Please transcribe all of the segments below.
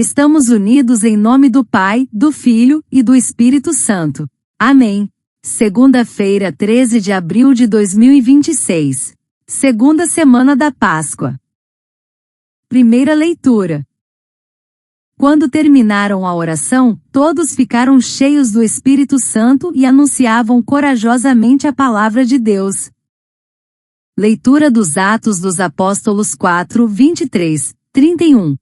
Estamos unidos em nome do Pai, do Filho e do Espírito Santo. Amém. Segunda-feira, 13 de abril de 2026. Segunda semana da Páscoa. Primeira leitura. Quando terminaram a oração, todos ficaram cheios do Espírito Santo e anunciavam corajosamente a palavra de Deus. Leitura dos Atos dos Apóstolos 4, 23, 31.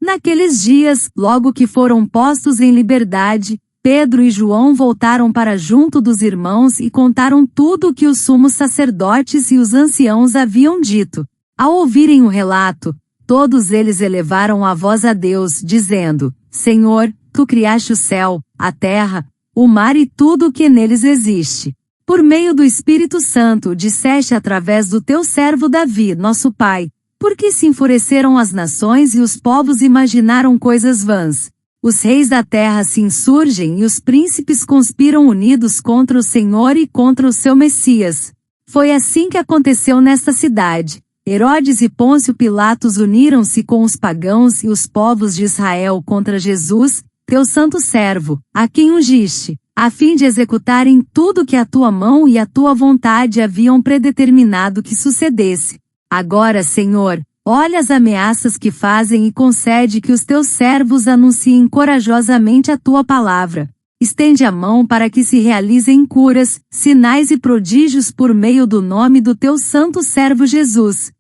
Naqueles dias, logo que foram postos em liberdade, Pedro e João voltaram para junto dos irmãos e contaram tudo o que os sumos sacerdotes e os anciãos haviam dito. Ao ouvirem o relato, todos eles elevaram a voz a Deus, dizendo: Senhor, tu criaste o céu, a terra, o mar e tudo o que neles existe. Por meio do Espírito Santo disseste através do teu servo Davi, nosso pai, porque se enfureceram as nações e os povos imaginaram coisas vãs. Os reis da terra se insurgem e os príncipes conspiram unidos contra o Senhor e contra o seu Messias. Foi assim que aconteceu nesta cidade. Herodes e Pôncio Pilatos uniram-se com os pagãos e os povos de Israel contra Jesus, teu santo servo, a quem ungiste, a fim de executarem tudo que a tua mão e a tua vontade haviam predeterminado que sucedesse. Agora, Senhor, olha as ameaças que fazem e concede que os teus servos anunciem corajosamente a tua palavra. Estende a mão para que se realizem curas, sinais e prodígios por meio do nome do teu santo servo Jesus.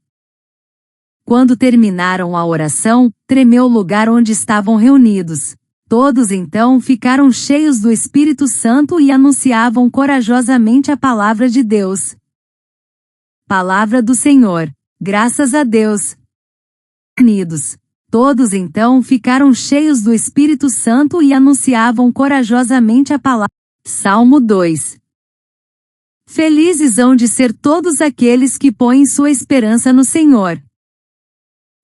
Quando terminaram a oração, tremeu o lugar onde estavam reunidos. Todos então ficaram cheios do Espírito Santo e anunciavam corajosamente a palavra de Deus. Palavra do Senhor. Graças a Deus. Unidos. Todos então ficaram cheios do Espírito Santo e anunciavam corajosamente a palavra. Salmo 2. Felizes hão de ser todos aqueles que põem sua esperança no Senhor.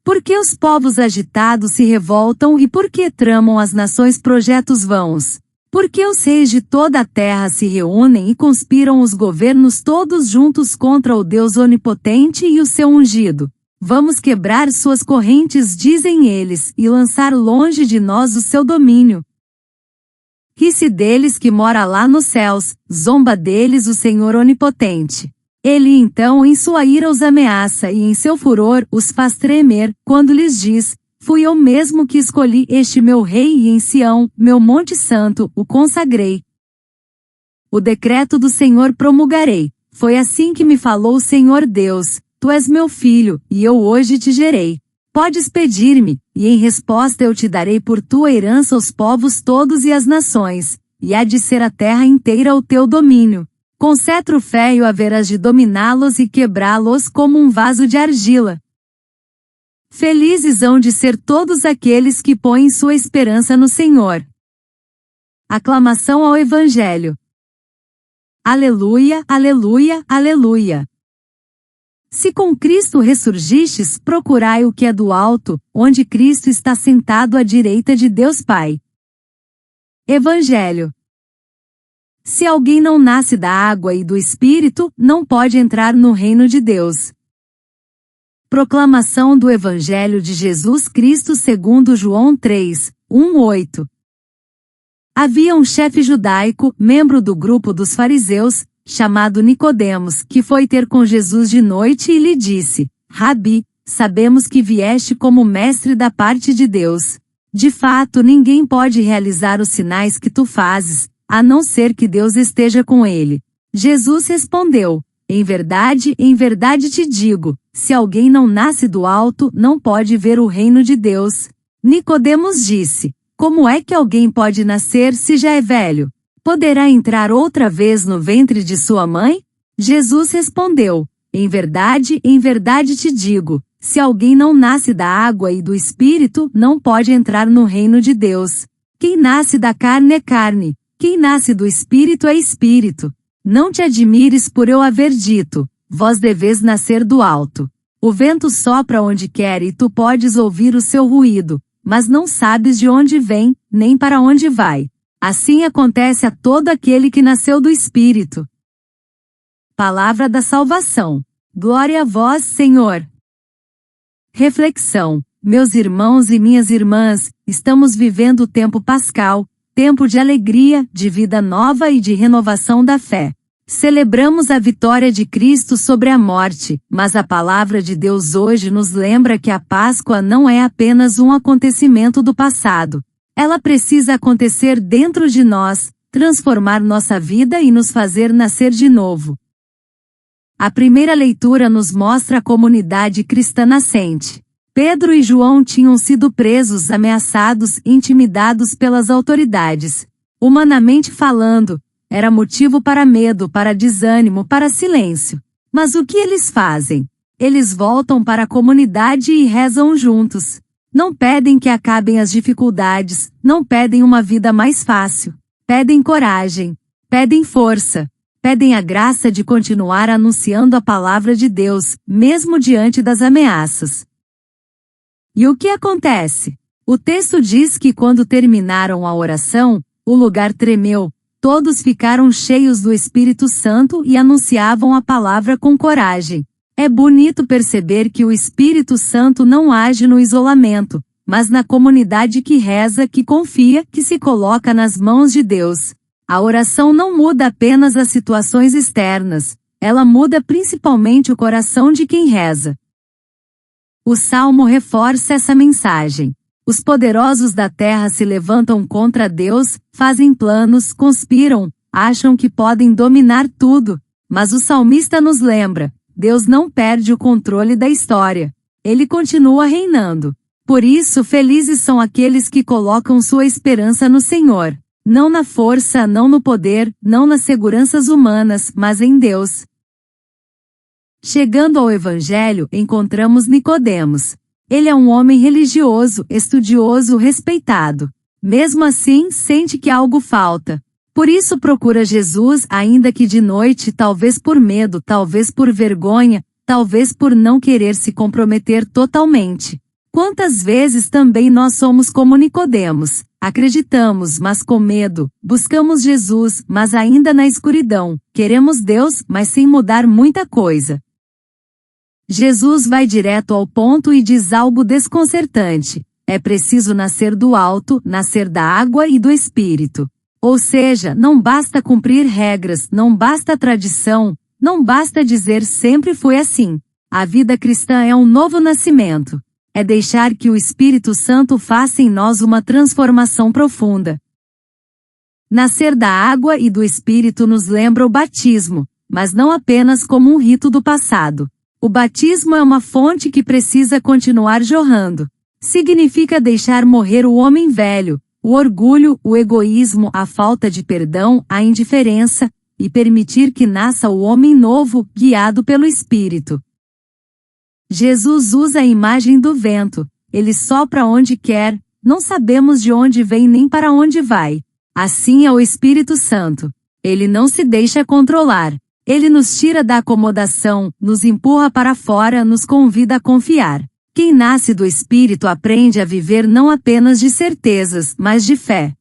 Por que os povos agitados se revoltam e por que tramam as nações projetos vãos? Por que os reis de toda a terra se reúnem e conspiram os governos todos juntos contra o Deus onipotente e o seu ungido? Vamos quebrar suas correntes, dizem eles, e lançar longe de nós o seu domínio. Ri-se deles que mora lá nos céus, zomba deles o Senhor onipotente. Ele então em sua ira os ameaça e em seu furor os faz tremer, quando lhes diz: Fui eu mesmo que escolhi este meu rei e em Sião, meu monte santo, o consagrei. O decreto do Senhor promulgarei. Foi assim que me falou o Senhor Deus: Tu és meu filho, e eu hoje te gerei. Podes pedir-me, e em resposta eu te darei por tua herança os povos todos e as nações, e há de ser a terra inteira o teu domínio. Com cetro férreo haverás de dominá-los e quebrá-los como um vaso de argila. Felizes hão de ser todos aqueles que põem sua esperança no Senhor. Aclamação ao Evangelho. Aleluia, aleluia, aleluia. Se com Cristo ressurgistes, procurai o que é do alto, onde Cristo está sentado à direita de Deus Pai. Evangelho. Se alguém não nasce da água e do Espírito, não pode entrar no reino de Deus. Proclamação do Evangelho de Jesus Cristo segundo João 3, 1-8. Havia um chefe judaico, membro do grupo dos fariseus, chamado Nicodemos, que foi ter com Jesus de noite e lhe disse: Rabi, sabemos que vieste como mestre da parte de Deus. De fato, ninguém pode realizar os sinais que tu fazes, a não ser que Deus esteja com ele. Jesus respondeu: em verdade te digo, se alguém não nasce do alto, não pode ver o reino de Deus. Nicodemos disse: como é que alguém pode nascer se já é velho? Poderá entrar outra vez no ventre de sua mãe? Jesus respondeu: em verdade te digo, se alguém não nasce da água e do Espírito, não pode entrar no reino de Deus. Quem nasce da carne é carne, quem nasce do Espírito é Espírito. Não te admires por eu haver dito: vós deveis nascer do alto. O vento sopra onde quer e tu podes ouvir o seu ruído, mas não sabes de onde vem, nem para onde vai. Assim acontece a todo aquele que nasceu do Espírito. Palavra da salvação. Glória a vós, Senhor. Reflexão. Meus irmãos e minhas irmãs, estamos vivendo o tempo pascal, tempo de alegria, de vida nova e de renovação da fé. Celebramos a vitória de Cristo sobre a morte, mas a palavra de Deus hoje nos lembra que a Páscoa não é apenas um acontecimento do passado. Ela precisa acontecer dentro de nós, transformar nossa vida e nos fazer nascer de novo. A primeira leitura nos mostra a comunidade cristã nascente. Pedro e João tinham sido presos, ameaçados e intimidados pelas autoridades. Humanamente falando, era motivo para medo, para desânimo, para silêncio. Mas o que eles fazem? Eles voltam para a comunidade e rezam juntos. Não pedem que acabem as dificuldades, não pedem uma vida mais fácil. Pedem coragem, pedem força, pedem a graça de continuar anunciando a palavra de Deus, mesmo diante das ameaças. E o que acontece? O texto diz que quando terminaram a oração, o lugar tremeu, todos ficaram cheios do Espírito Santo e anunciavam a palavra com coragem. É bonito perceber que o Espírito Santo não age no isolamento, mas na comunidade que reza, que confia, que se coloca nas mãos de Deus. A oração não muda apenas as situações externas, ela muda principalmente o coração de quem reza. O Salmo reforça essa mensagem. Os poderosos da terra se levantam contra Deus, fazem planos, conspiram, acham que podem dominar tudo. Mas o salmista nos lembra, Deus não perde o controle da história. Ele continua reinando. Por isso, felizes são aqueles que colocam sua esperança no Senhor. Não na força, não no poder, não nas seguranças humanas, mas em Deus. Chegando ao Evangelho, encontramos Nicodemos. Ele é um homem religioso, estudioso, respeitado. Mesmo assim, sente que algo falta. Por isso procura Jesus, ainda que de noite, talvez por medo, talvez por vergonha, talvez por não querer se comprometer totalmente. Quantas vezes também nós somos como Nicodemos, acreditamos, mas com medo, buscamos Jesus, mas ainda na escuridão, queremos Deus, mas sem mudar muita coisa. Jesus vai direto ao ponto e diz algo desconcertante. É preciso nascer do alto, nascer da água e do Espírito. Ou seja, não basta cumprir regras, não basta tradição, não basta dizer sempre foi assim. A vida cristã é um novo nascimento. É deixar que o Espírito Santo faça em nós uma transformação profunda. Nascer da água e do Espírito nos lembra o batismo, mas não apenas como um rito do passado. O batismo é uma fonte que precisa continuar jorrando. Significa deixar morrer o homem velho, o orgulho, o egoísmo, a falta de perdão, a indiferença, e permitir que nasça o homem novo, guiado pelo Espírito. Jesus usa a imagem do vento. Ele sopra onde quer, não sabemos de onde vem nem para onde vai. Assim é o Espírito Santo. Ele não se deixa controlar. Ele nos tira da acomodação, nos empurra para fora, nos convida a confiar. Quem nasce do Espírito aprende a viver não apenas de certezas, mas de fé.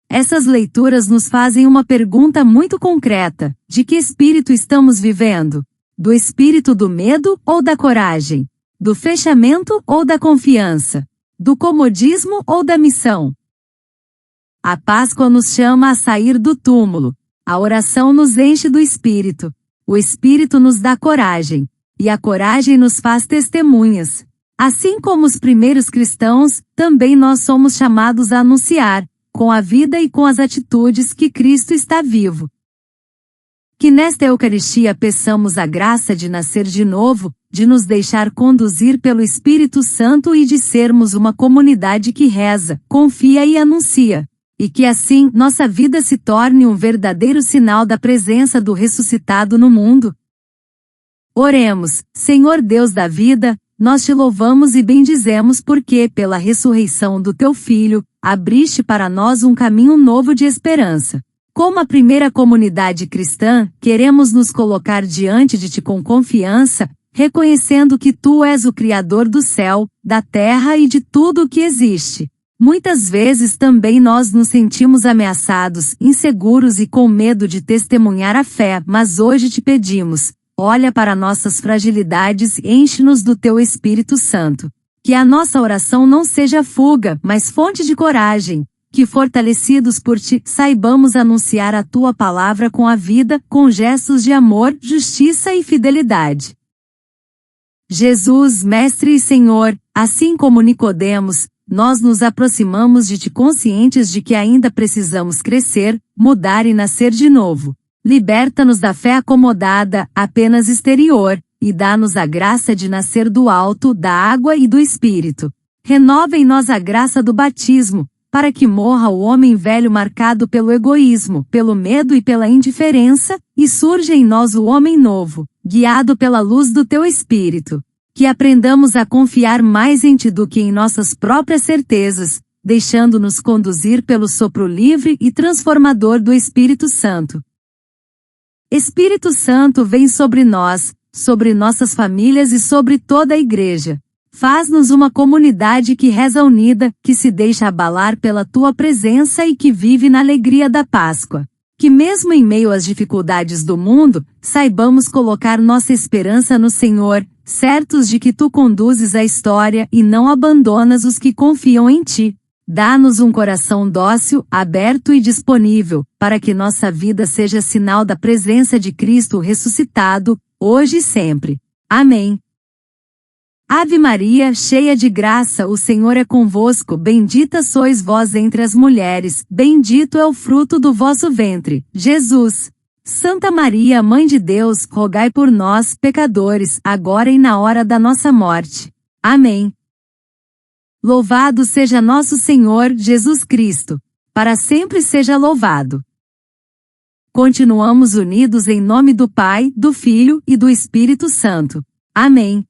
Essas leituras nos fazem uma pergunta muito concreta: de que espírito estamos vivendo? Do espírito do medo ou da coragem? Do fechamento ou da confiança? Do comodismo ou da missão? A Páscoa nos chama a sair do túmulo. A oração nos enche do Espírito. O Espírito nos dá coragem. E a coragem nos faz testemunhas. Assim como os primeiros cristãos, também nós somos chamados a anunciar, com a vida e com as atitudes, que Cristo está vivo. Que nesta Eucaristia peçamos a graça de nascer de novo, de nos deixar conduzir pelo Espírito Santo e de sermos uma comunidade que reza, confia e anuncia. E que assim, nossa vida se torne um verdadeiro sinal da presença do ressuscitado no mundo. Oremos. Senhor Deus da vida, nós te louvamos e bendizemos porque, pela ressurreição do teu Filho, abriste para nós um caminho novo de esperança. Como a primeira comunidade cristã, queremos nos colocar diante de ti com confiança, reconhecendo que tu és o Criador do céu, da terra e de tudo o que existe. Muitas vezes também nós nos sentimos ameaçados, inseguros e com medo de testemunhar a fé, mas hoje te pedimos, olha para nossas fragilidades e enche-nos do teu Espírito Santo. Que a nossa oração não seja fuga, mas fonte de coragem. Que fortalecidos por Ti, saibamos anunciar a Tua palavra com a vida, com gestos de amor, justiça e fidelidade. Jesus, Mestre e Senhor, assim como Nicodemos, nós nos aproximamos de Ti conscientes de que ainda precisamos crescer, mudar e nascer de novo. Liberta-nos da fé acomodada, apenas exterior, e dá-nos a graça de nascer do alto, da água e do Espírito. Renova em nós a graça do batismo, para que morra o homem velho marcado pelo egoísmo, pelo medo e pela indiferença, e surja em nós o homem novo, guiado pela luz do Teu Espírito. Que aprendamos a confiar mais em Ti do que em nossas próprias certezas, deixando-nos conduzir pelo sopro livre e transformador do Espírito Santo. Espírito Santo, vem sobre nós, sobre nossas famílias e sobre toda a Igreja. Faz-nos uma comunidade que reza unida, que se deixa abalar pela Tua presença e que vive na alegria da Páscoa. Que mesmo em meio às dificuldades do mundo, saibamos colocar nossa esperança no Senhor, certos de que Tu conduzes a história e não abandonas os que confiam em Ti. Dá-nos um coração dócil, aberto e disponível, para que nossa vida seja sinal da presença de Cristo ressuscitado, hoje e sempre. Amém. Ave Maria, cheia de graça, o Senhor é convosco, bendita sois vós entre as mulheres, bendito é o fruto do vosso ventre, Jesus. Santa Maria, Mãe de Deus, rogai por nós, pecadores, agora e na hora da nossa morte. Amém. Louvado seja nosso Senhor Jesus Cristo. Para sempre seja louvado. Continuamos unidos em nome do Pai, do Filho e do Espírito Santo. Amém.